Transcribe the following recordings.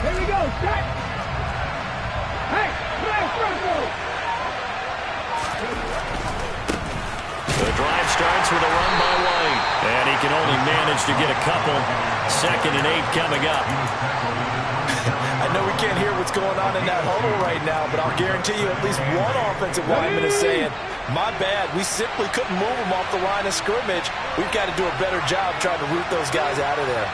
Here we go, set. Hey, the drive starts with a run by White, and he can only manage to get a couple. 2nd and 8 coming up. I know we can't hear what's going on in that huddle right now, but I'll guarantee you at least one offensive lineman is saying, my bad, we simply couldn't move them off the line of scrimmage. We've got to do a better job trying to root those guys out of there.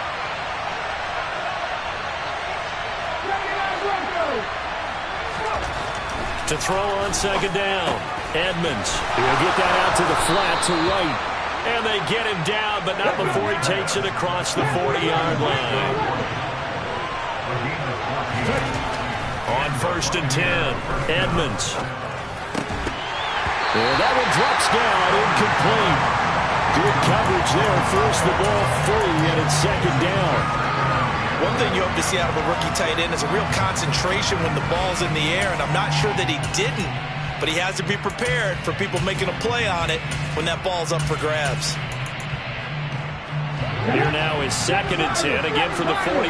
To throw on 2nd down. Edmonds. He'll get that out to the flat to White. And they get him down, but not before he takes it across the 40-yard line. On 1st and 10, Edmonds. And that one drops down, incomplete. Good coverage there, forced the ball free, and it's 2nd down. One thing you hope to see out of a rookie tight end is a real concentration when the ball's in the air, and I'm not sure that he didn't, but he has to be prepared for people making a play on it when that ball's up for grabs. Here now is 2nd and 10, again from the 41.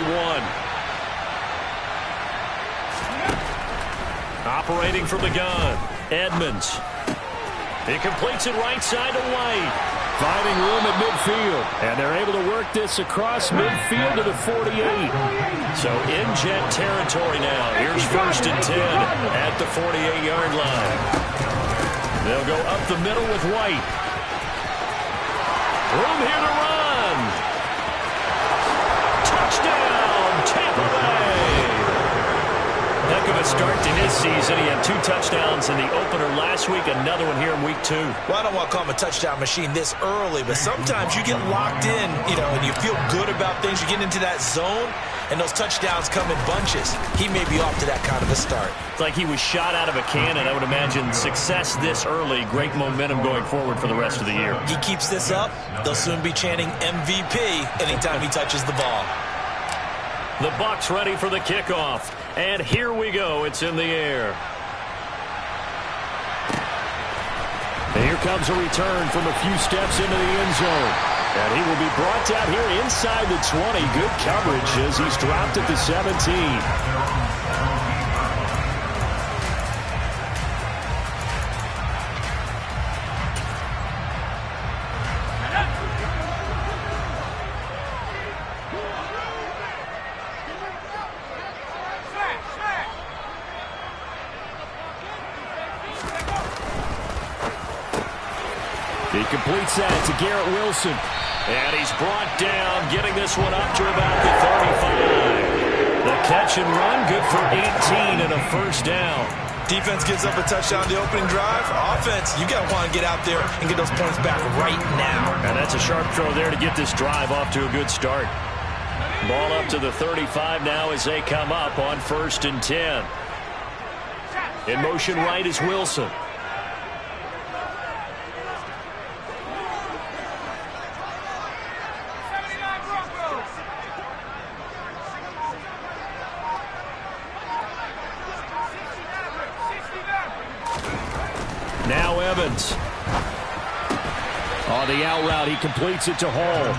Operating from the gun, Edmonds. He completes it right side to White. Finding room at midfield. And they're able to work this across midfield to the 48. So in jet territory now. Here's 1st and 10 at the 48-yard line. They'll go up the middle with White. Room here to run. Touchdown, Tampa Bay. Heck of a start to his season. He had 2 touchdowns in the opener last week, another one here in week 2. Well, I don't want to call him a touchdown machine this early, but sometimes you get locked in, and you feel good about things. You get into that zone, and those touchdowns come in bunches. He may be off to that kind of a start. It's like he was shot out of a cannon. I would imagine success this early, great momentum going forward for the rest of the year. He keeps this up, they'll soon be chanting MVP anytime he touches the ball. The Bucs ready for the kickoff. And here we go. It's in the air. And here comes a return from a few steps into the end zone. And he will be brought down here inside the 20. Good coverage as he's dropped at the 17. He completes that to Garrett Wilson. And he's brought down, getting this one up to about the 35. The catch and run, good for 18 and a 1st down. Defense gives up a touchdown the opening drive. Offense, you got to want to get out there and get those points back right now. And that's a sharp throw there to get this drive off to a good start. Ball up to the 35 now as they come up on 1st and 10. In motion right is Wilson. Now Evans. On the out route, he completes it to Hall.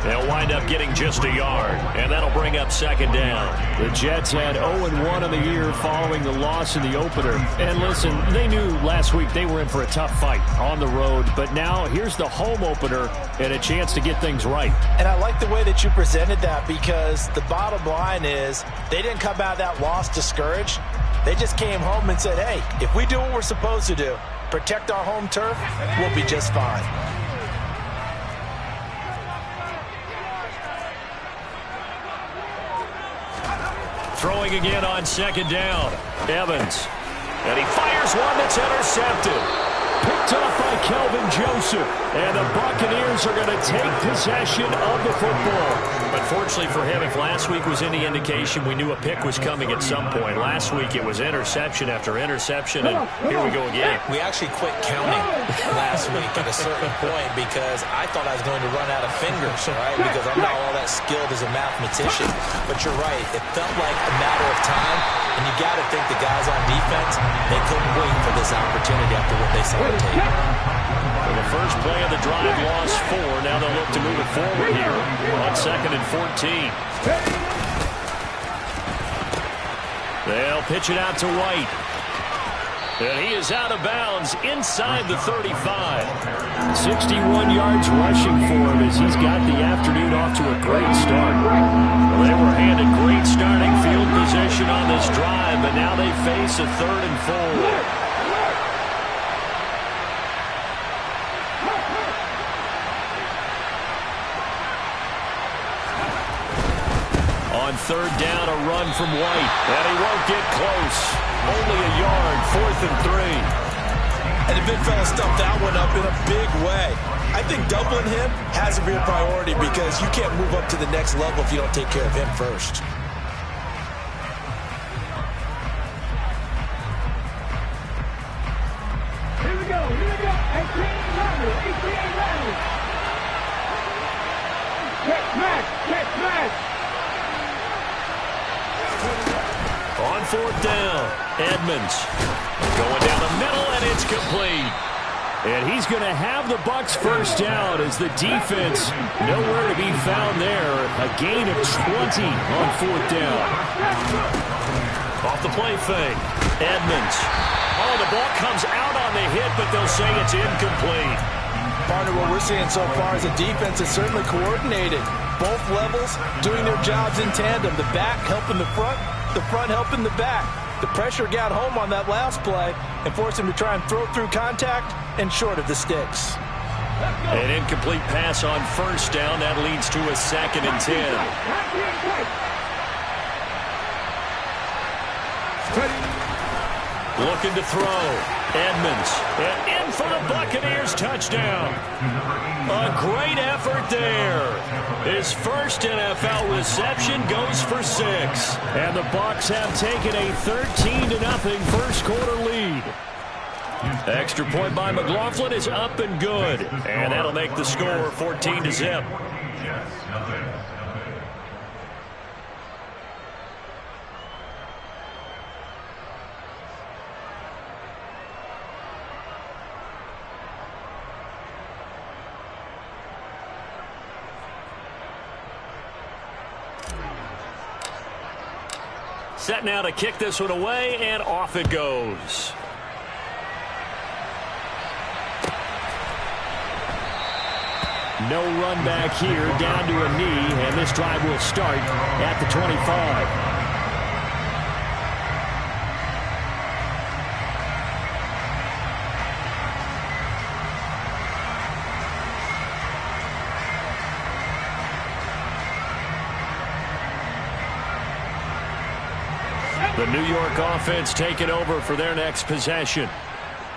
They'll wind up getting just a yard, and that'll bring up 2nd down. The Jets had 0-1 on the year following the loss in the opener. And listen, they knew last week they were in for a tough fight on the road, but now here's the home opener and a chance to get things right. And I like the way that you presented that, because the bottom line is they didn't come out of that loss discouraged. They just came home and said, hey, if we do what we're supposed to do, protect our home turf, we'll be just fine. Throwing again on 2nd down. Evans. And he fires one that's intercepted. Picked off by Kelvin Joseph. And the Buccaneers are going to take possession of the football. Unfortunately for him, if last week was any indication, we knew a pick was coming at some point. Last week it was interception after interception, and here we go again. We actually quit counting last week at a certain point because I thought I was going to run out of fingers, right? Because I'm not all that skilled as a mathematician. But you're right. It felt like a matter of time, and you got to think the guys on defense, they couldn't wait for this opportunity after what they saw on tape. For the first play of the drive, lost 4. Now they'll look to move it forward here on 2nd and 14. They'll pitch it out to White. And he is out of bounds inside the 35. 61 yards rushing for him as he's got the afternoon off to a great start. Well, they were handed great starting field position on this drive, but now they face a 3rd and 4. On 3rd down, a run from White. And he won't get close. Only a yard, 4th and 3. And the big fella stuffed that one up in a big way. I think doubling him has to be a priority because you can't move up to the next level if you don't take care of him first. Here we go. 18 runners. Catch smash. On 4th down, Edmonds going down the middle, and it's complete. And he's going to have the Bucs first down as the defense nowhere to be found there. A gain of 20 on 4th down. Off the play fake, Edmonds. Oh, the ball comes out on the hit, but they'll say it's incomplete. Partner, what we're seeing so far is the defense is certainly coordinated. Both levels doing their jobs in tandem. The back helping the front helping the back. The pressure got home on that last play and forced him to try and throw through contact and short of the sticks. An incomplete pass on 1st down. That leads to a 2nd and 10. Looking to throw. Edmonds. And in for the Buccaneers touchdown. A great effort there. His first NFL reception goes for 6. And the Bucs have taken a 13-0 first quarter lead. Extra point by McLaughlin is up and good. And that'll make the score 14-0. Set now to kick this one away, and off it goes. No run back here, down to a knee, and this drive will start at the 25. The New York offense taking over for their next possession.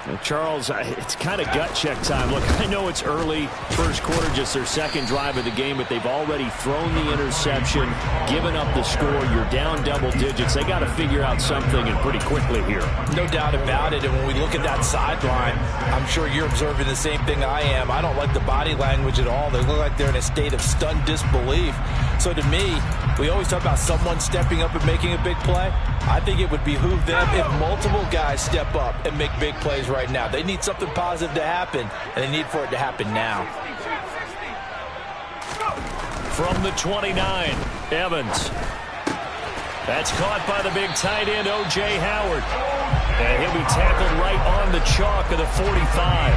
Now, Charles, it's kind of gut check time. Look, I know it's early, first quarter, just their 2nd drive of the game, but they've already thrown the interception, given up the score. You're down double digits. They got to figure out something, and pretty quickly here. No doubt about it, and when we look at that sideline, I'm sure you're observing the same thing I am. I don't like the body language at all. They look like they're in a state of stunned disbelief. So to me, we always talk about someone stepping up and making a big play. I think it would behoove them if multiple guys step up and make big plays right now. They need something positive to happen, and they need for it to happen now. From the 29, Evans. That's caught by the big tight end, O.J. Howard. And he'll be tackled right on the chalk of the 45.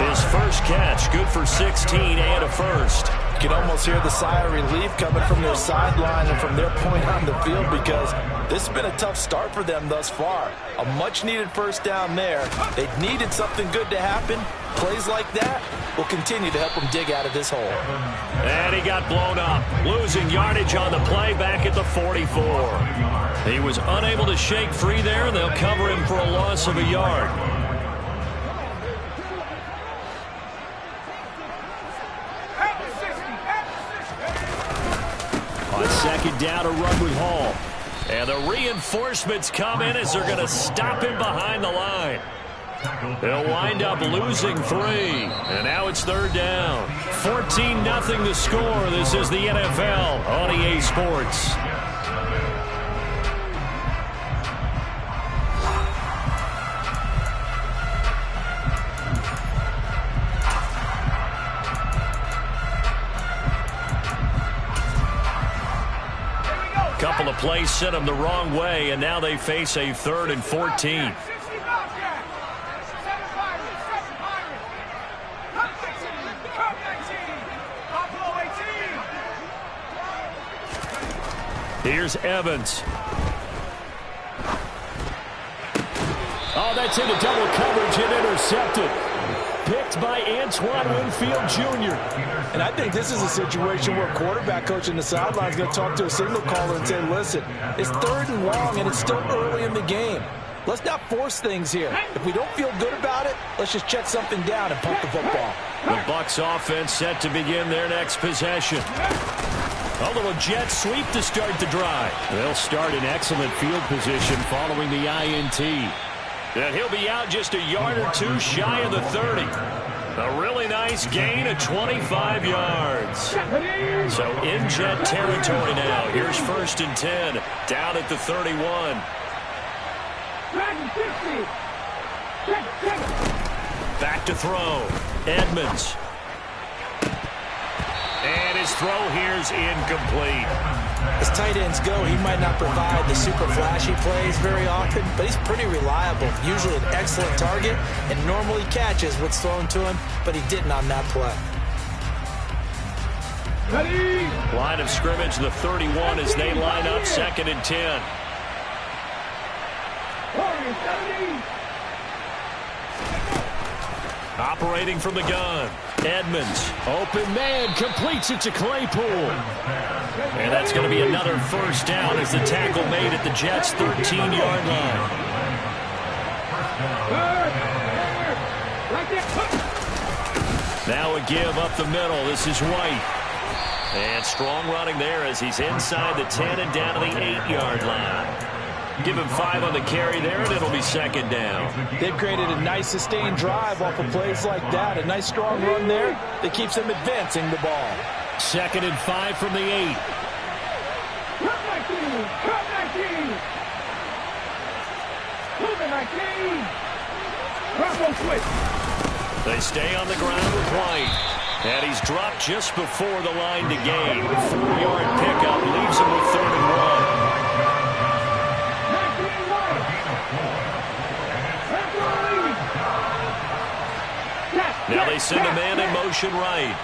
His first catch, good for 16 and a first. You can almost hear the sigh of relief coming from their sideline and from their point on the field because this has been a tough start for them thus far. A much-needed first down there. They needed something good to happen. Plays like that will continue to help them dig out of this hole. And he got blown up, losing yardage on the play back at the 44. He was unable to shake free there, and they'll cover him for a loss of a yard. On 2nd down, a run with Hall. And the reinforcements come in as they're going to stop him behind the line. They'll wind up losing 3. And now it's 3rd down. 14-0 the score. This is the NFL on EA Sports. Couple of plays sent them the wrong way, and now they face a 3rd and 14. Here's Evans. Oh, that's into double coverage and intercepted. Picked by Antoine Winfield Jr. And I think this is a situation where quarterback coach in the sideline is going to talk to a signal caller and say, listen, it's 3rd and long and it's still early in the game. Let's not force things here. If we don't feel good about it, let's just check something down and pump the football. The Bucs offense set to begin their next possession. A little jet sweep to start the drive. They'll start in excellent field position following the INT. And he'll be out just a yard or two shy of the 30. A really nice gain of 25 yards. So in jet territory now. Here's 1st and 10. Down at the 31. Back to throw. Edmonds. And his throw here's incomplete. As tight ends go, he might not provide the super flashy plays very often, but he's pretty reliable. Usually an excellent target and normally catches what's thrown to him, but he didn't on that play. Line of scrimmage, the 31 as they line up 2nd and 10. Operating from the gun. Edmonds, open man, completes it to Claypool. And that's going to be another 1st down as the tackle made at the Jets' 13-yard line. Now a give up the middle. This is White. And strong running there as he's inside the 10 and down to the 8-yard line. Give him 5 on the carry there, and it'll be 2nd down. They've created a nice sustained drive off of plays like that. A nice strong run there that keeps them advancing the ball. 2nd and 5 from the 8. They stay on the ground with White. And he's dropped just before the line to gain. 4-yard pickup leaves him with 3rd and 1. Now they send a man in motion right.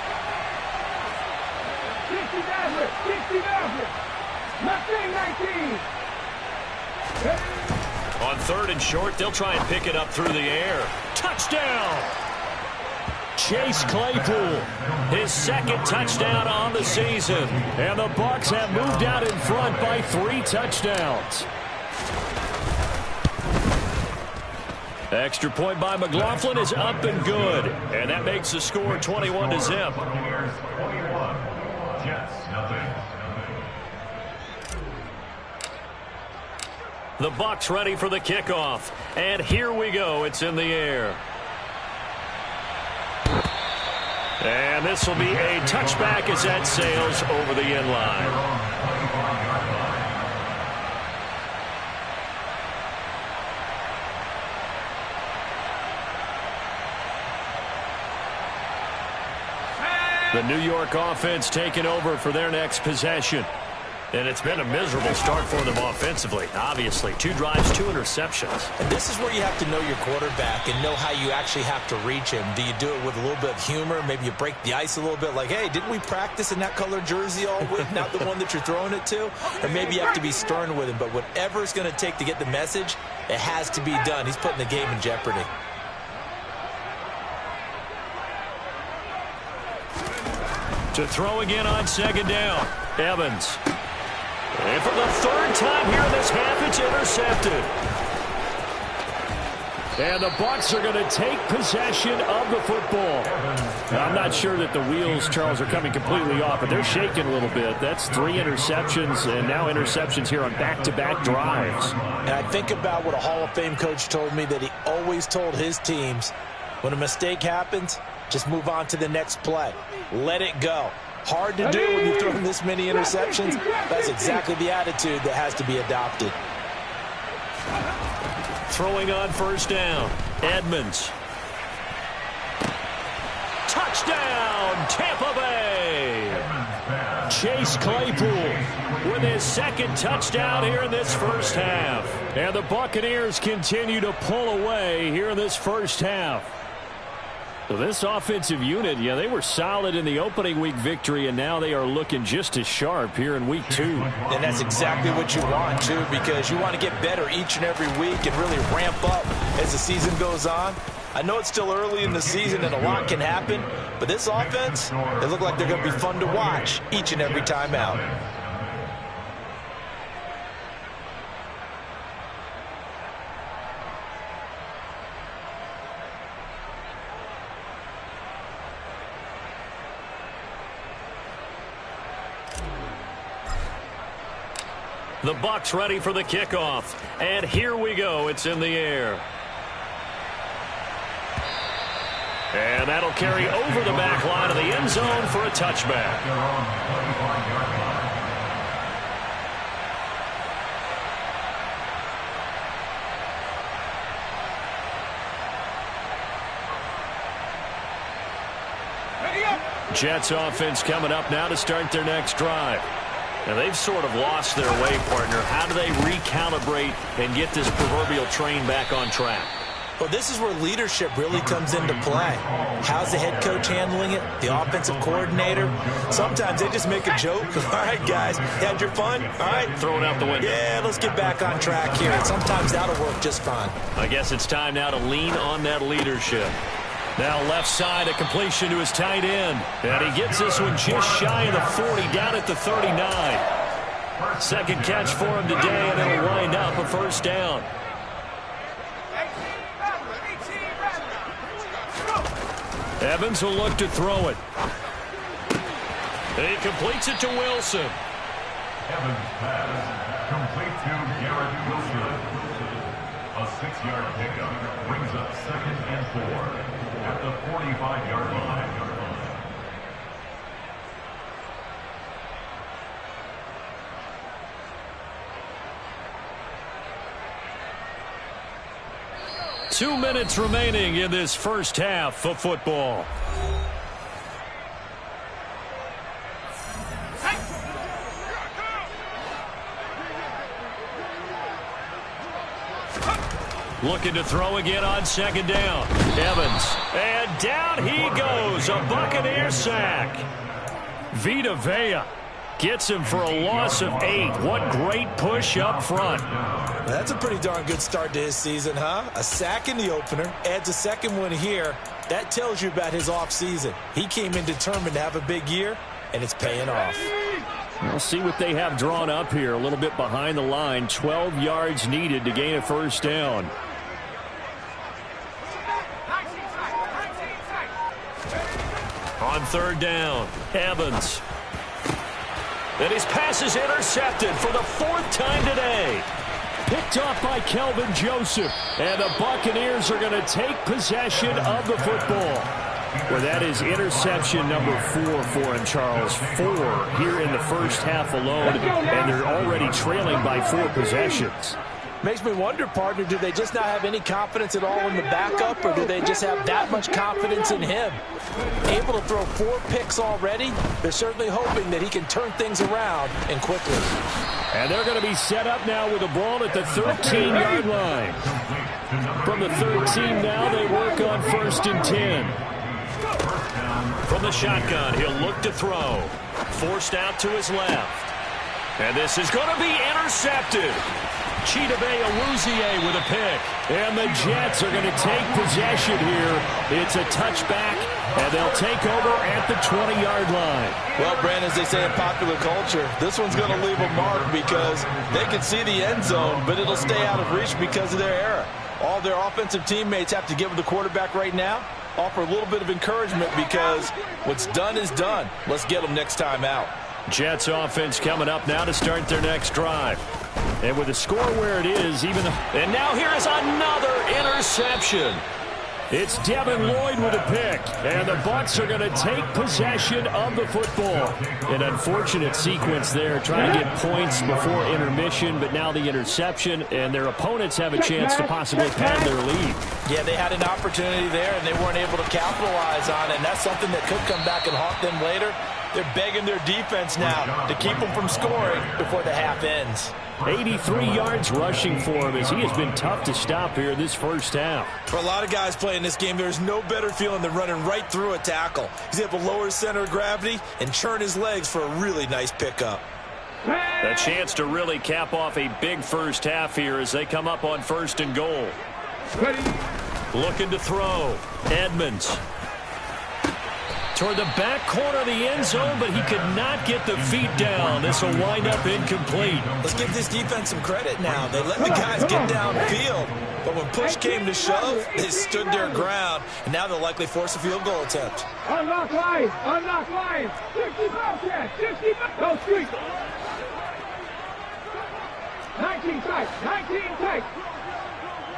On 3rd and short, they'll try and pick it up through the air. Touchdown! Chase Claypool, his 2nd touchdown on the season. And the Bucs have moved out in front by 3 touchdowns. Extra point by McLaughlin is up and good. And that makes the score 21-0. The Bucs ready for the kickoff. And here we go. It's in the air. And this will be a touchback as that sails over the end line. The New York offense taking over for their next possession. And it's been a miserable start for them offensively, obviously. 2 drives, 2 interceptions. And this is where you have to know your quarterback and know how you actually have to reach him. Do you do it with a little bit of humor? Maybe you break the ice a little bit like, hey, didn't we practice in that color jersey all week, not the one that you're throwing it to? Or maybe you have to be stern with him. But whatever it's going to take to get the message, it has to be done. He's putting the game in jeopardy. To throw again on 2nd down. Evans. And for the 3rd time here in this half, it's intercepted. And the Bucs are going to take possession of the football. Now, I'm not sure that the wheels, Charles, are coming completely off, but they're shaking a little bit. That's 3 interceptions, and now interceptions here on back-to-back drives. And I think about what a Hall of Fame coach told me that he always told his teams, when a mistake happens, just move on to the next play. Let it go. Hard to do when you've thrown this many interceptions. That's exactly the attitude that has to be adopted. Throwing on 1st down. Edmonds. Touchdown, Tampa Bay. Chase Claypool with his second touchdown here in this first half. And the Buccaneers continue to pull away here in this first half. So this offensive unit, yeah, they were solid in the opening week victory, and now they are looking just as sharp here in week 2. And that's exactly what you want, too, because you want to get better each and every week and really ramp up as the season goes on. I know it's still early in the season and a lot can happen, but this offense, they look like they're going to be fun to watch each and every time out. The Bucs ready for the kickoff. And here we go. It's in the air. And that'll carry over the back line of the end zone for a touchback. Jets offense coming up now to start their next drive. And they've sort of lost their way, partner. How do they recalibrate and get this proverbial train back on track? Well, this is where leadership really comes into play. How's the head coach handling it? The offensive coordinator? Sometimes they just make a joke. All right, guys, had your fun? All right. Throw it out the window. Yeah, let's get back on track here. And sometimes that'll work just fine. I guess it's time now to lean on that leadership. Now left side, a completion to his tight end. And he gets this one just shy of the 40, down at the 39. Second catch for him today, and it'll wind up a first down. Evans will look to throw it. He completes it to Wilson. Evans pass complete to Garrett Wilson. A 6-yard pickup brings up 2nd and 4 at the 45-yard line. Two minutes remaining in this first half of football. Looking to throw again on second down. Evans. And down he goes. A Buccaneer sack. Vita Vea gets him for a loss of 8. What great push up front. That's a pretty darn good start to his season, huh? A sack in the opener, adds a second one here. That tells you about his offseason. He came in determined to have a big year, and it's paying off. We'll see what they have drawn up here. A little bit behind the line. 12 yards needed to gain a first down. On third down, Evans. And his pass is intercepted for the 4th time today. Picked off by Kelvin Joseph. And the Buccaneers are going to take possession of the football. Well, that is interception number 4 for him, Charles. 4 here in the first half alone. And they're already trailing by 4 possessions. Makes me wonder, partner, do they just not have any confidence at all in the backup, or do they just have that much confidence in him? Able to throw 4 picks already, they're certainly hoping that he can turn things around and quickly. And they're going to be set up now with the ball at the 13-yard line. From the 13 now, they work on 1st and 10. From the shotgun, he'll look to throw. Forced out to his left. And this is going to be intercepted. Chidobe Awuzie with a pick. And the Jets are going to take possession here. It's a touchback, and they'll take over at the 20-yard line. Well, Brandon, as they say in popular culture, this one's going to leave a mark because they can see the end zone, but it'll stay out of reach because of their error. All their offensive teammates have to give the quarterback right now, offer a little bit of encouragement because what's done is done. Let's get them next time out. Jets offense coming up now to start their next drive. And with the score where it is, and now here is another interception. It's Devin Lloyd with a pick, and the Bucs are going to take possession of the football. An unfortunate sequence there, trying to get points before intermission, but now the interception, and their opponents have a chance to possibly pad their lead. Yeah, they had an opportunity there, and they weren't able to capitalize on it, and that's something that could come back and haunt them later. They're begging their defense now to keep them from scoring before the half ends. 83 yards rushing for him as he has been tough to stop here this first half. For a lot of guys playing this game, there's no better feeling than running right through a tackle. He's able to lower his center of gravity and churn his legs for a really nice pickup. A chance to really cap off a big first half here as they come up on 1st and goal. Ready. Looking to throw. Edmonds. Toward the back corner of the end zone, but he could not get the feet down. This will wind up incomplete. Let's give this defense some credit now. They let the guys get downfield, but when push came to shove, they stood their ground, and now they'll likely force a field goal attempt. Unlock line. Unlock line. 60 Bobcat. 60 Go street. 19 tight. 19 tight.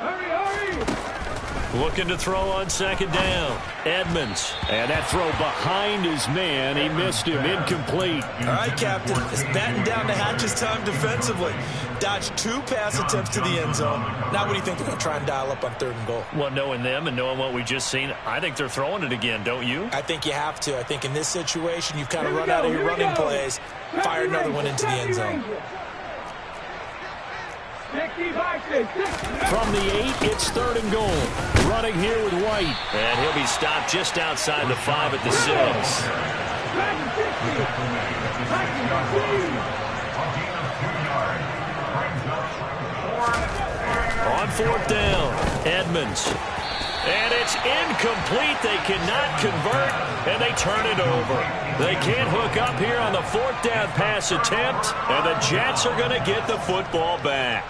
Hurry, hurry. Looking to throw on 2nd down. Edmonds. And that throw behind his man. He missed him. Incomplete. All right, Captain. It's batten down the hatches time defensively. Dodged 2 pass attempts to the end zone. Now what do you think they're going to try and dial up on 3rd and goal? Well, knowing them and knowing what we just seen, I think they're throwing it again, don't you? I think you have to. I think in this situation, you've kind of run out of your running plays. Fire another one into the end zone. From the 8, it's 3rd and goal. Running here with White. And he'll be stopped just outside the 5 at the 6. On 4th down, Edmonds. And it's incomplete. They cannot convert, and they turn it over. They can't hook up here on the 4th down pass attempt, and the Jets are going to get the football back.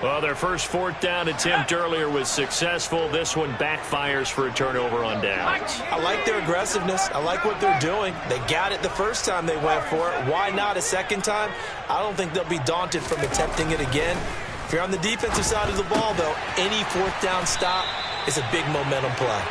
Well, their first 4th down attempt earlier was successful. This one backfires for a turnover on downs. I like their aggressiveness. I like what they're doing. They got it the first time they went for it. Why not a second time? I don't think they'll be daunted from attempting it again. If you're on the defensive side of the ball, though, any 4th down stop is a big momentum play.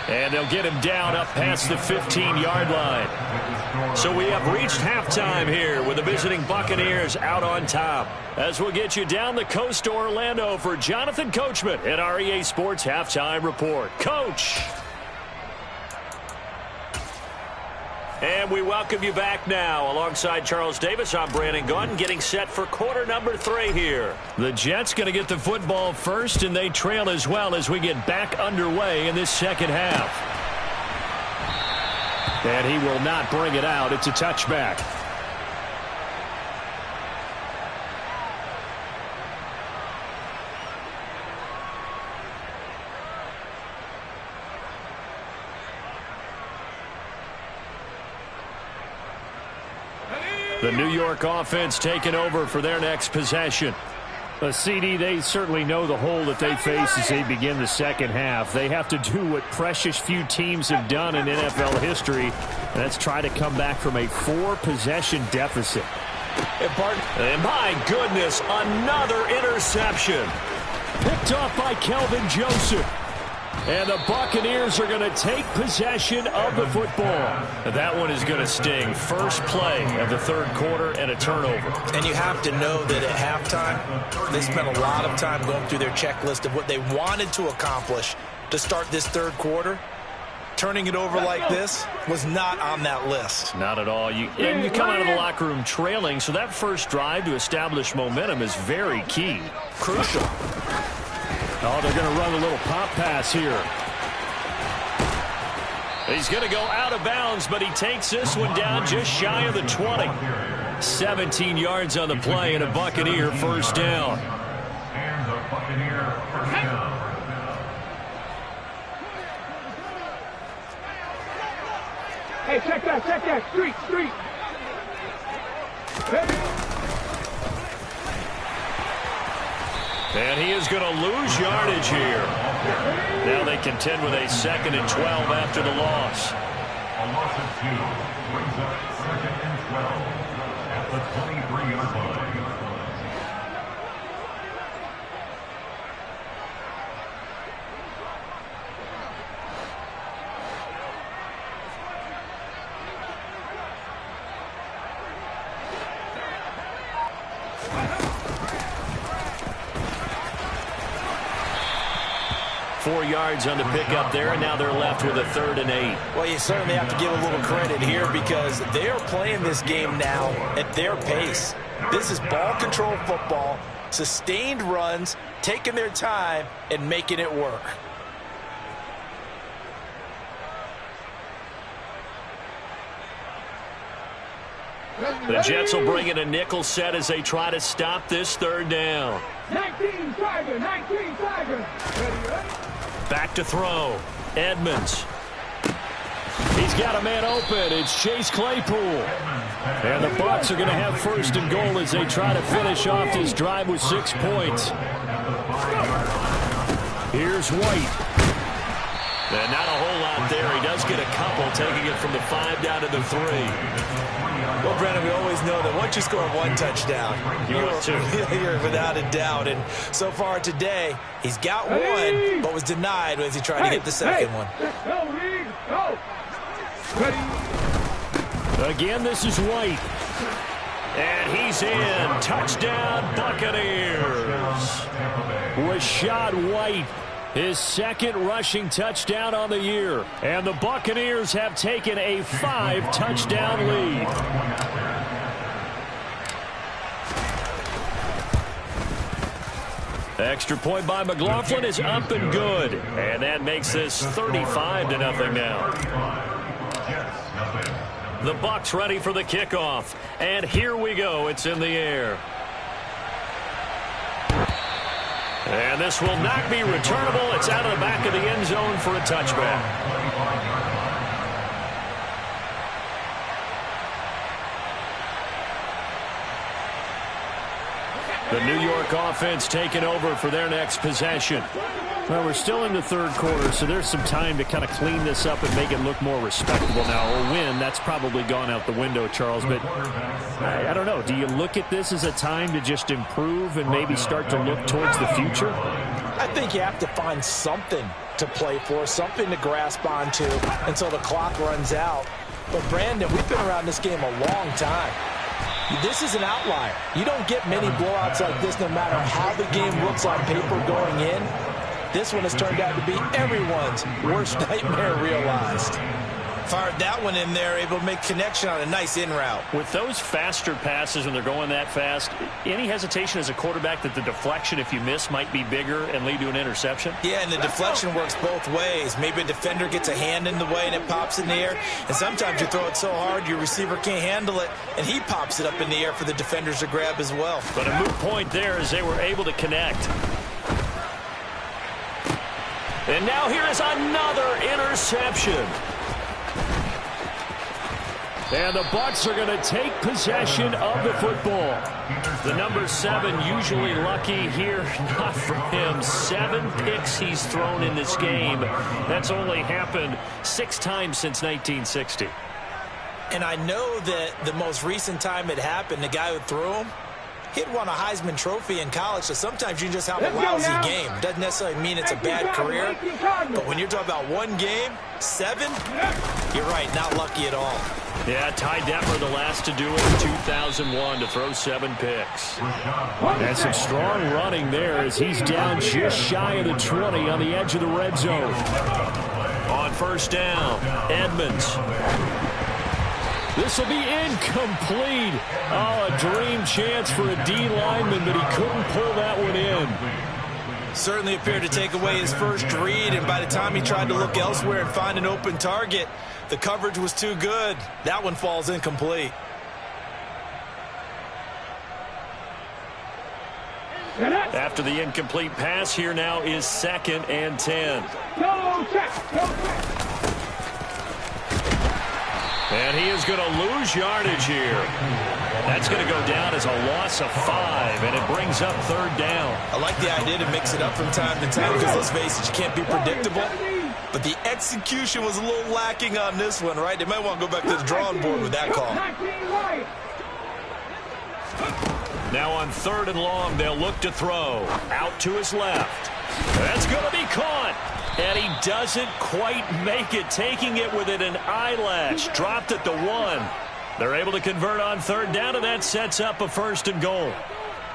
And they'll get him down up past the 15-yard line. So we have reached halftime here with the visiting Buccaneers out on top. As we'll get you down the coast to Orlando for Jonathan Coachman at our EA Sports Halftime Report. Coach! And we welcome you back now. Alongside Charles Davis, I'm Brandon Gunn, getting set for quarter number 3 here. The Jets going to get the football first, and they trail as well as we get back underway in this second half. And he will not bring it out. It's a touchback. The New York offense taking over for their next possession. CD, they certainly know the hole that they face as they begin the second half. They have to do what precious few teams have done in NFL history, and that's try to come back from a 4-possession deficit. And my goodness, another interception. Picked off by Kelvin Joseph. And the Buccaneers are going to take possession of the football. That one is going to sting. First play of the 3rd quarter and a turnover. And you have to know that at halftime, they spent a lot of time going through their checklist of what they wanted to accomplish to start this 3rd quarter. Turning it over like this was not on that list. Not at all. You come out of the locker room trailing, so that first drive to establish momentum is very key. Crucial. Oh, they're going to run a little pop pass here. He's going to go out of bounds, but he takes this one down just shy of the 20. 17 yards on the play and a Buccaneer first down. And a Buccaneer first down. Hey, check that. Street. And he is going to lose yardage here. Now they contend with a 2nd and 12 after the loss. A loss of 2 brings up 2nd and 12 at the 23-yard line. 4 yards on the pickup there, and now they're left with a 3rd and 8. Well, you certainly have to give a little credit here because they are playing this game now at their pace. This is ball control football, sustained runs, taking their time, and making it work. The Jets will bring in a nickel set as they try to stop this 3rd down. 19 Tiger, 19 Tiger. Ready? Back to throw. Edmonds. He's got a man open. It's Chase Claypool. And the Bucs are going to have 1st and goal as they try to finish off this drive with 6 points. Here's White. And not a whole lot there. He does get a couple, taking it from the 5 down to the 3. Well, Brandon, we always know that once you score 1 touchdown, you're without a doubt. And so far today, he's got 1, but was denied as he tried to get the second one. Go. Ready? Again, this is White. And he's in. Touchdown, Buccaneers. Rashad White, his 2nd rushing touchdown on the year. And the Buccaneers have taken a 5-touchdown lead. Extra point by McLaughlin is up and good. And that makes this 35-0 now. The Bucs ready for the kickoff. And here we go. It's in the air. And this will not be returnable. It's out of the back of the end zone for a touchback. The New York offense taking over for their next possession. Well, we're still in the 3rd quarter, so there's some time to kind of clean this up and make it look more respectable now. A win, that's probably gone out the window, Charles. But I don't know. Do you look at this as a time to just improve and maybe start to look towards the future? I think you have to find something to play for, something to grasp onto until the clock runs out. But, Brandon, we've been around this game a long time. This is an outlier. You don't get many blowouts like this no matter how the game looks on paper going in. This one has turned out to be everyone's worst nightmare realized. Fired that one in there, able to make connection on a nice in route. With those faster passes when they're going that fast, any hesitation as a quarterback that the deflection, if you miss, might be bigger and lead to an interception? Yeah, and the deflection works both ways. Maybe a defender gets a hand in the way and it pops in the air. And sometimes you throw it so hard your receiver can't handle it, and he pops it up in the air for the defenders to grab as well. But a moot point there as they were able to connect. And now here is another interception. And the Bucs are going to take possession of the football. The number 7 usually lucky here. Not for him. 7 picks he's thrown in this game. That's only happened 6 times since 1960. And I know that the most recent time it happened, the guy who threw him, he'd won a Heisman Trophy in college, so sometimes you just have a lousy game. Doesn't necessarily mean it's a bad career, but when you're talking about 1 game, 7, you're right, not lucky at all. Yeah, Ty Detmer, the last to do it in 2001 to throw 7 picks. And some strong running there as he's down just shy of the 20 on the edge of the red zone. On 1st down, Edmonds. This will be incomplete. Oh, a dream chance for a D lineman, but he couldn't pull that one in. Certainly appeared to take away his first read, and by the time he tried to look elsewhere and find an open target, the coverage was too good. That one falls incomplete. After the incomplete pass, here now is 2nd and 10. And he is going to lose yardage here. That's going to go down as a loss of 5, and it brings up 3rd down. I like the idea to mix it up from time to time because, let's face it, you can't be predictable. But the execution was a little lacking on this one, right? They might want to go back to the drawing board with that call. Now on 3rd and long, they'll look to throw. Out to his left. That's going to be caught. And he doesn't quite make it, taking it within an eyelash. Dropped at the 1. They're able to convert on 3rd down, and that sets up a 1st and goal.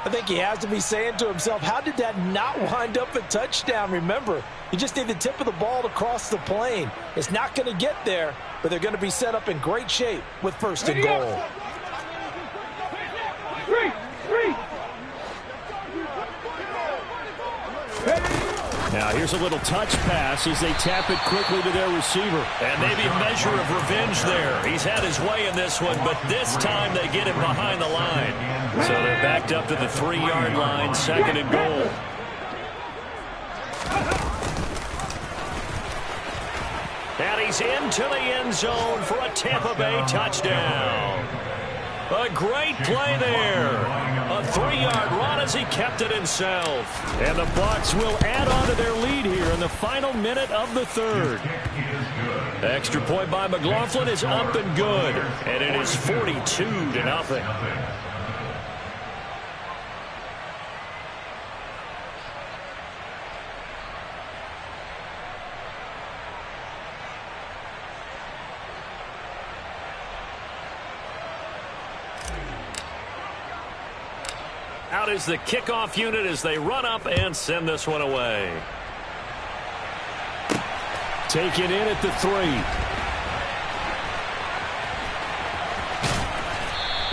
I think he has to be saying to himself, how did that not wind up a touchdown? Remember, you just need the tip of the ball to cross the plane. It's not going to get there, but they're going to be set up in great shape with first and goal. Now here's a little touch pass as they tap it quickly to their receiver. And maybe a measure of revenge there. He's had his way in this one, but this time they get him behind the line. So they're backed up to the 3-yard line, second and goal. And he's into the end zone for a Tampa Bay touchdown. A great play there. A 3-yard run as he kept it himself. And the Bucs will add on to their lead here in the final minute of the third. Extra point by McLaughlin is up and good. And it is 42-0. Out is the kickoff unit as they run up and send this one away. Taken in at the 3.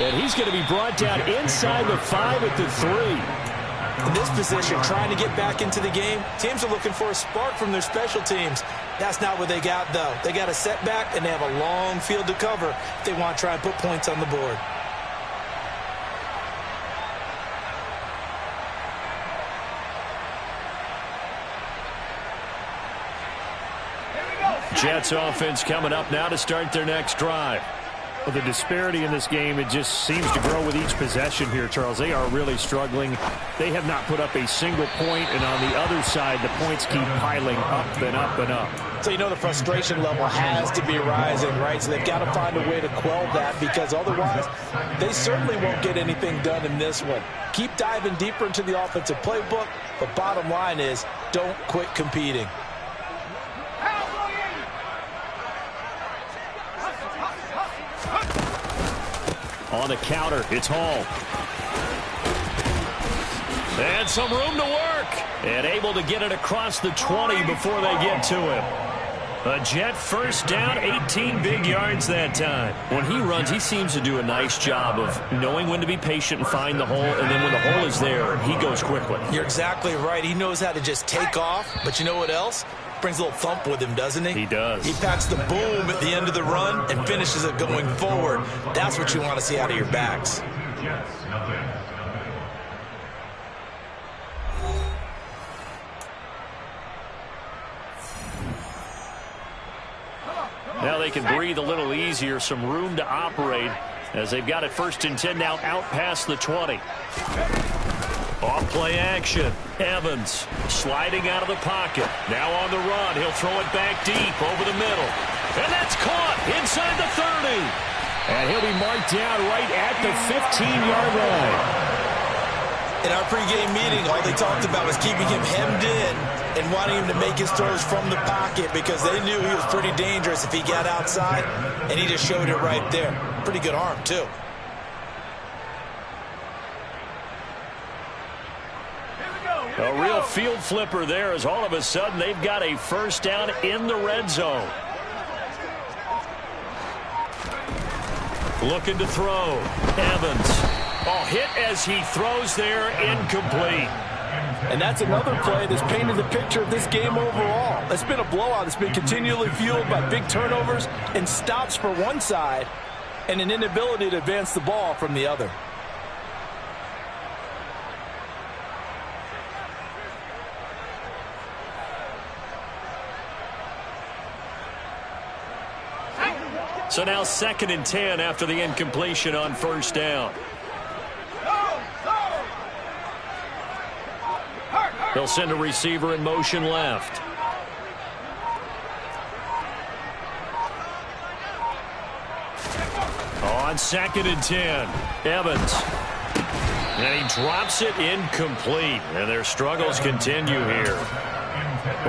And he's going to be brought down inside the 5 at the 3. In this position, trying to get back into the game, teams are looking for a spark from their special teams. That's not what they got, though. They got a setback, and they have a long field to cover if they want to try and put points on the board. Jets offense coming up now to start their next drive. Well, the disparity in this game, it just seems to grow with each possession here, Charles. They are really struggling. They have not put up a single point, and on the other side, the points keep piling up and up and up. So you know the frustration level has to be rising, right? So they've got to find a way to quell that, because otherwise they certainly won't get anything done in this one. Keep diving deeper into the offensive playbook, but bottom line is don't quit competing. On the counter, it's Hall. And some room to work. And able to get it across the 20 before they get to him. A Jet first down, 18 big yards that time. When he runs, he seems to do a nice job of knowing when to be patient and find the hole. And then when the hole is there, he goes quickly. You're exactly right. He knows how to just take off. But you know what else? Brings a little thump with him, doesn't he? He does. He packs the boom at the end of the run and finishes it going forward. That's what you want to see out of your backs. Now they can breathe a little easier, some room to operate as they've got it first and 10 now out past the 20. Off play action. Evans sliding out of the pocket. Now on the run. He'll throw it back deep over the middle. And that's caught inside the 30. And he'll be marked down right at the 15-yard line. In our pregame meeting, all they talked about was keeping him hemmed in and wanting him to make his throws from the pocket, because they knew he was pretty dangerous if he got outside, and he just showed it right there. Pretty good arm, too. A real field flipper there, as all of a sudden they've got a first down in the red zone. Looking to throw. Evans. Oh, hit as he throws there, incomplete. And that's another play that's painted the picture of this game overall. It's been a blowout. It's been continually fueled by big turnovers and stops for one side and an inability to advance the ball from the other. So now second and 10 after the incompletion on first down. They'll send a receiver in motion left. On second and 10, Evans. And he drops it incomplete. And their struggles continue here.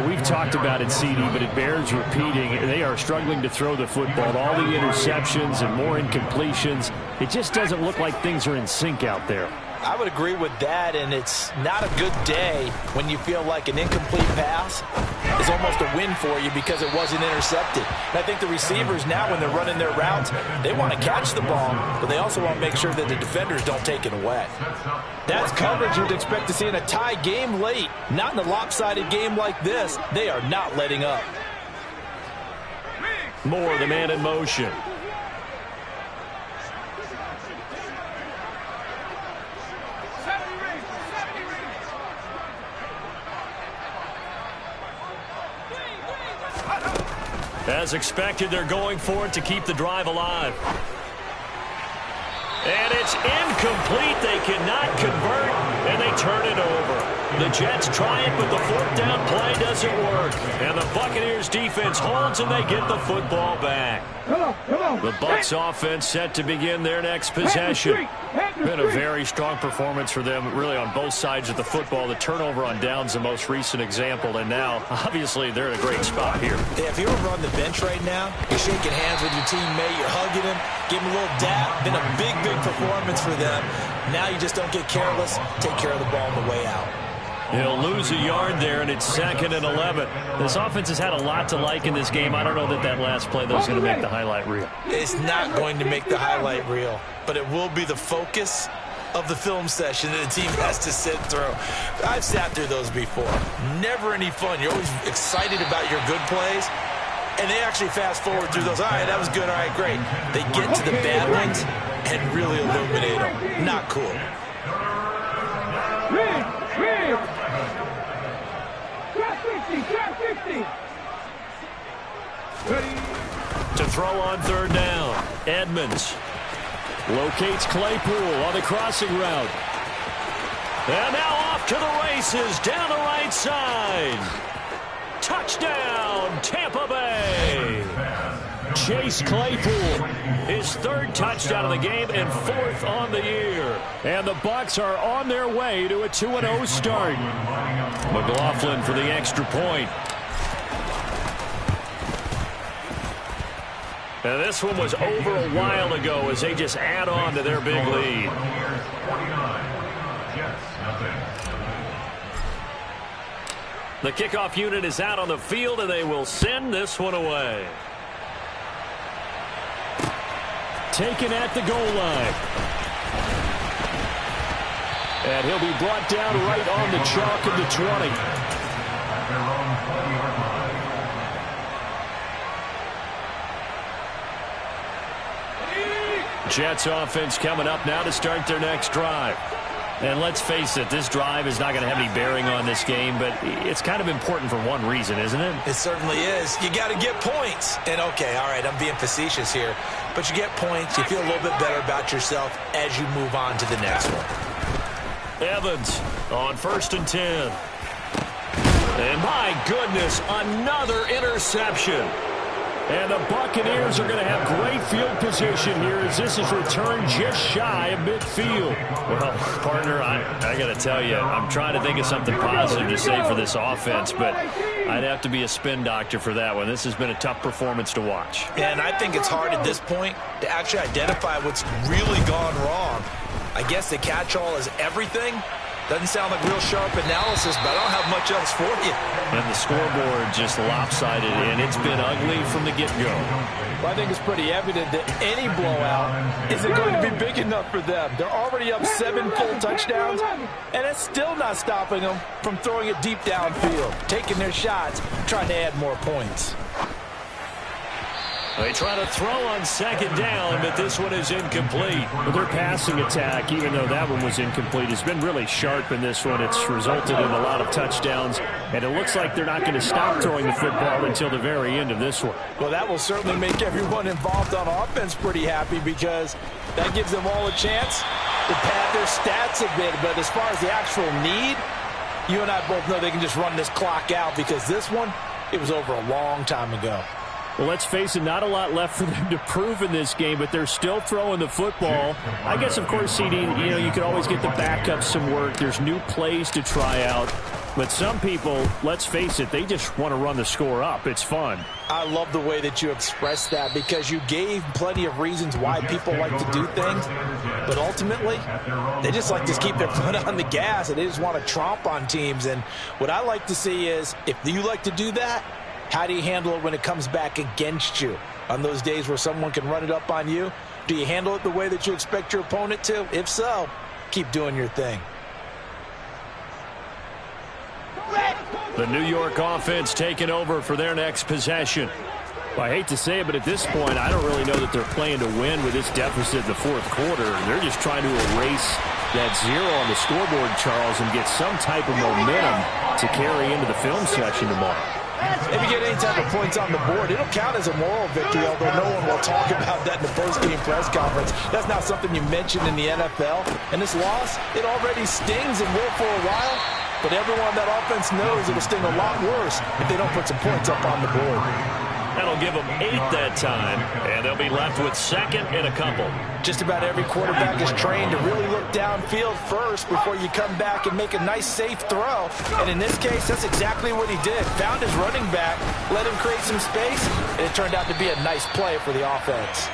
We've talked about it, CD, but it bears repeating. They are struggling to throw the football. All the interceptions and more incompletions. It just doesn't look like things are in sync out there. I would agree with that, and it's not a good day when you feel like an incomplete pass is almost a win for you because it wasn't intercepted. And I think the receivers now, when they're running their routes, they want to catch the ball, but they also want to make sure that the defenders don't take it away. That's coverage you'd expect to see in a tie game late. Not in a lopsided game like this. They are not letting up. Moore, the man in motion. As expected, they're going for it to keep the drive alive. And it's incomplete. They cannot convert, and they turn it over. The Jets try it, but the fourth down play doesn't work. And the Buccaneers defense holds, and they get the football back. The Bucs offense set to begin their next possession. Been a very strong performance for them, really, on both sides of the football. The turnover on downs, the most recent example, and now, obviously, they're in a great spot here. Yeah, if you're over on the bench right now, you're shaking hands with your teammate, you're hugging him, give him a little dap. Been a big, big performance for them. Now you just don't get careless. Take care of the ball on the way out. He'll lose a yard there, and it's 2nd and 11. This offense has had a lot to like in this game. I don't know that last play, though, is going to make the highlight reel. It's not going to make the highlight reel, but it will be the focus of the film session that the team has to sit through. I've sat through those before. Never any fun. You're always excited about your good plays, and they actually fast forward through those. All right, that was good. All right, great. They get to the bad ones and really illuminate them. Not cool. To throw on 3rd down, Edmonds locates Claypool on the crossing route. And now off to the races down the right side. Touchdown, Tampa Bay. Chase Claypool, his 3rd touchdown of the game and 4th on the year. And the Bucs are on their way to a 2-0 start. McLaughlin for the extra point. And this one was over a while ago as they just add on to their big lead. The kickoff unit is out on the field, and they will send this one away. Taken at the goal line. And he'll be brought down right on the chalk of the 20. Jets offense coming up now to start their next drive. And let's face it, this drive is not going to have any bearing on this game, but it's kind of important for one reason, isn't it? It certainly is. You got to get points. And, okay, all right, I'm being facetious here, but you get points, you feel a little bit better about yourself as you move on to the next one. Evans on 1st and 10. And, my goodness, another interception. And the Buccaneers are going to have great field position here as this is returned just shy of midfield. Well, partner, I got to tell you, I'm trying to think of something positive to say for this offense, but I'd have to be a spin doctor for that one. This has been a tough performance to watch. And I think it's hard at this point to actually identify what's really gone wrong. I guess the catch-all is everything. Doesn't sound like real sharp analysis, but I don't have much else for you. And the scoreboard just lopsided, and it's been ugly from the get-go. Well, I think it's pretty evident that any blowout isn't going to be big enough for them. They're already up 7 full touchdowns, and it's still not stopping them from throwing it deep downfield, taking their shots, trying to add more points. They try to throw on 2nd down, but this one is incomplete. Well, their passing attack, even though that one was incomplete, has been really sharp in this one. It's resulted in a lot of touchdowns, and it looks like they're not going to stop throwing the football until the very end of this one. Well, that will certainly make everyone involved on offense pretty happy because that gives them all a chance to pad their stats a bit. But as far as the actual need, you and I both know they can just run this clock out because this one, it was over a long time ago. Well, let's face it, not a lot left for them to prove in this game, but they're still throwing the football. I guess, of course, CD, you could always get the backup some work. There's new plays to try out. But some people, let's face it, they just want to run the score up. It's fun. I love the way that you expressed that because you gave plenty of reasons why people like to do things. But ultimately, they just like to keep their foot on the gas and they just want to tromp on teams. And what I like to see is if you like to do that, how do you handle it when it comes back against you? On those days where someone can run it up on you, do you handle it the way that you expect your opponent to? If so, keep doing your thing. The New York offense taking over for their next possession. Well, I hate to say it, but at this point, I don't really know that they're playing to win with this deficit in the fourth quarter. They're just trying to erase that 0 on the scoreboard, Charles, and get some type of momentum to carry into the film session tomorrow. If you get any type of points on the board, it'll count as a moral victory, although no one will talk about that in the post-game press conference. That's not something you mentioned in the NFL. And this loss, it already stings and will for a while. But everyone on that offense knows it'll sting a lot worse if they don't put some points up on the board. That'll give them 8 that time, and they'll be left with second and a couple. Just about every quarterback is trained to really look downfield first before you come back and make a nice, safe throw. And in this case, that's exactly what he did. Found his running back, let him create some space, and it turned out to be a nice play for the offense.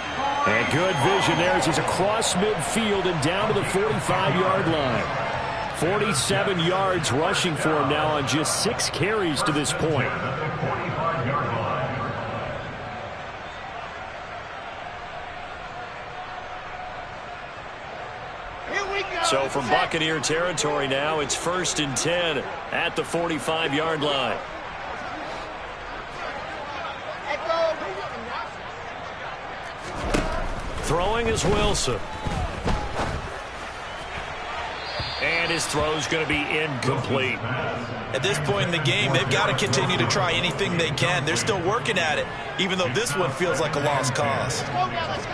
And good vision there as he's across midfield and down to the 45-yard line. 47 yards rushing for him now on just 6 carries to this point. So from Buccaneer territory now, it's 1st and 10 at the 45-yard line. Throwing is Wilson. And his throw's going to be incomplete. At this point in the game, they've got to continue to try anything they can. They're still working at it, even though this one feels like a lost cause.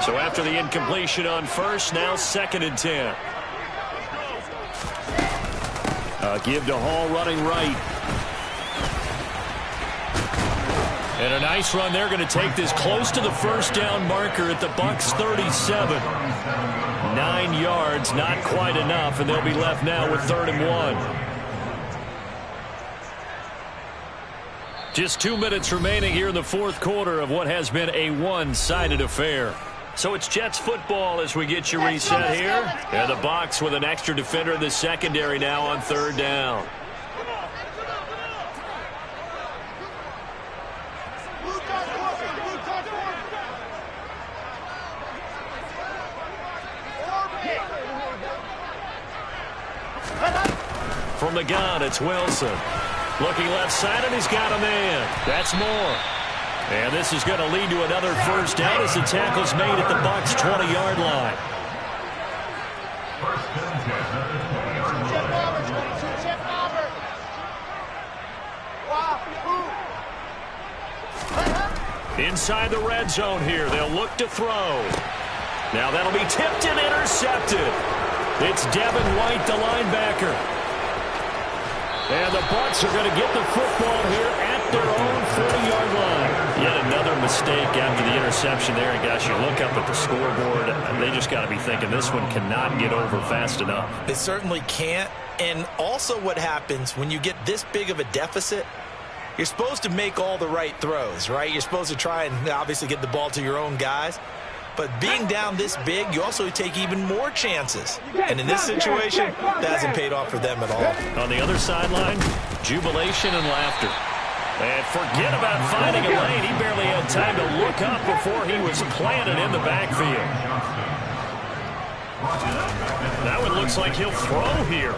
So after the incompletion on first, now 2nd and 10. Give to Hall running right. And a nice run. They're going to take this close to the first down marker at the Bucs 37. 9 yards, not quite enough, and they'll be left now with 3rd and 1. Just 2 minutes remaining here in the fourth quarter of what has been a one-sided affair. So it's Jets football as we get you reset here. And the Bucs with an extra defender in the secondary now on 3rd down. From the gun, it's Wilson. Looking left side, and he's got a man. That's Moore. And this is going to lead to another first down as the tackle's made at the Bucs' 20-yard line. Inside the red zone here, they'll look to throw. Now that'll be tipped and intercepted. It's Devin White, the linebacker. And the Bucs are going to get the football here at their own 40-yard line. Yet another mistake after the interception there. And gosh, you look up at the scoreboard, they just got to be thinking this one cannot get over fast enough. It certainly can't. And also what happens when you get this big of a deficit, you're supposed to make all the right throws, right? You're supposed to try and obviously get the ball to your own guys. But being down this big, you also take even more chances. And in this situation, that hasn't paid off for them at all. On the other sideline, jubilation and laughter. And forget about finding a lane. He barely had time to look up before he was planted in the backfield. That one looks like he'll throw here.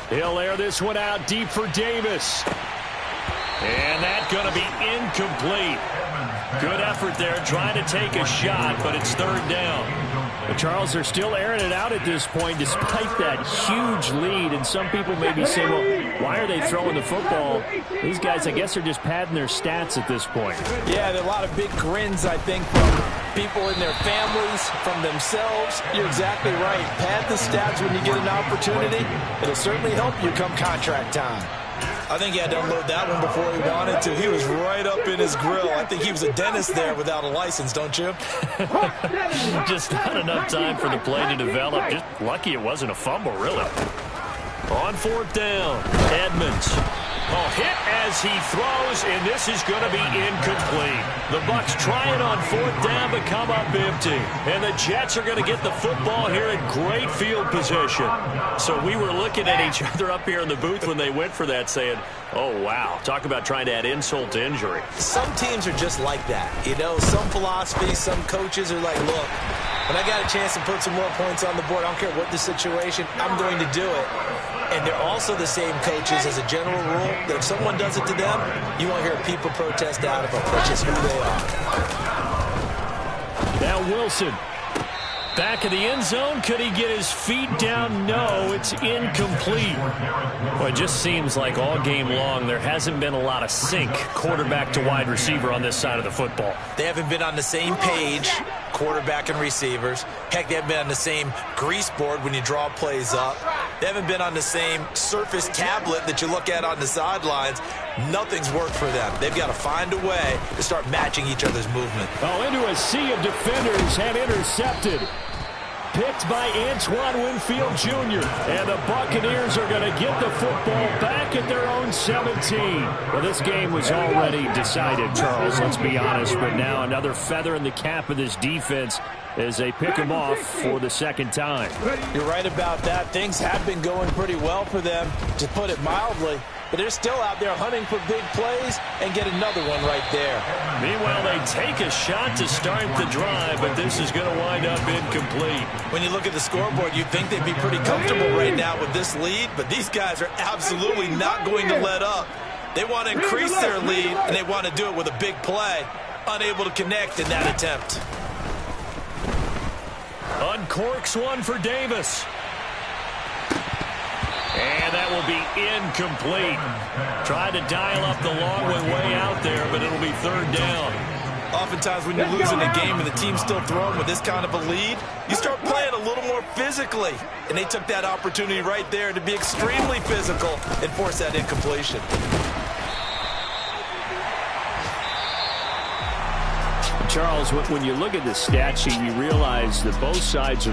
He'll air this one out deep for Davis. And that's going to be incomplete. Good effort there, trying to take a shot, but it's 3rd down. But Charles, they're still airing it out at this point despite that huge lead. And some people may be saying, well, why are they throwing the football? These guys, I guess, are just padding their stats at this point. Yeah, there are a lot of big grins, I think, from people in their families, from themselves. You're exactly right. Pad the stats when you get an opportunity. It'll certainly help you come contract time. I think he had to unload that one before he wanted to. He was right up in his grill. I think he was a dentist there without a license, don't you? Just not enough time for the play to develop. Just lucky it wasn't a fumble, really. On fourth down, Edmonds. Hit as he throws, and this is going to be incomplete. The Bucs try it on fourth down, but come up empty. And the Jets are going to get the football here in great field position. So we were looking at each other up here in the booth when they went for that, saying, oh, wow, talk about trying to add insult to injury. Some teams are just like that. You know, some philosophies, some coaches are like, look, when I got a chance to put some more points on the board, I don't care what the situation, I'm going to do it. And they're also the same coaches as a general rule that if someone does it to them, you won't hear people protest out of them. That's just who they are. Now Wilson. Back of the end zone. Could he get his feet down? No, it's incomplete. Well, it just seems like all game long there hasn't been a lot of sync quarterback to wide receiver on this side of the football. They haven't been on the same page, quarterback and receivers. Heck, they haven't been on the same grease board when you draw plays up. They haven't been on the same Surface tablet that you look at on the sidelines. Nothing's worked for them. They've got to find a way to start matching each other's movement. Oh, into a sea of defenders and intercepted. Picked by Antoine Winfield Jr. And the Buccaneers are going to get the football back at their own 17. Well, this game was already decided, Charles, let's be honest. But now another feather in the cap of this defense as they pick him off for the second time. You're right about that. Things have been going pretty well for them, to put it mildly. But they're still out there hunting for big plays and get another one right there. Meanwhile, they take a shot to start the drive, but this is going to wind up incomplete. When you look at the scoreboard, you'd think they'd be pretty comfortable right now with this lead, but these guys are absolutely not going to let up. They want to increase their lead, and they want to do it with a big play. Unable to connect in that attempt. Uncorks one for Davis. And that will be incomplete. Tried to dial up the long way out there, but it'll be third down. Oftentimes when you're losing a game and the team's still throwing with this kind of a lead, you start playing a little more physically. And they took that opportunity right there to be extremely physical and force that incompletion. Charles, when you look at the stat sheet, you realize that both sides are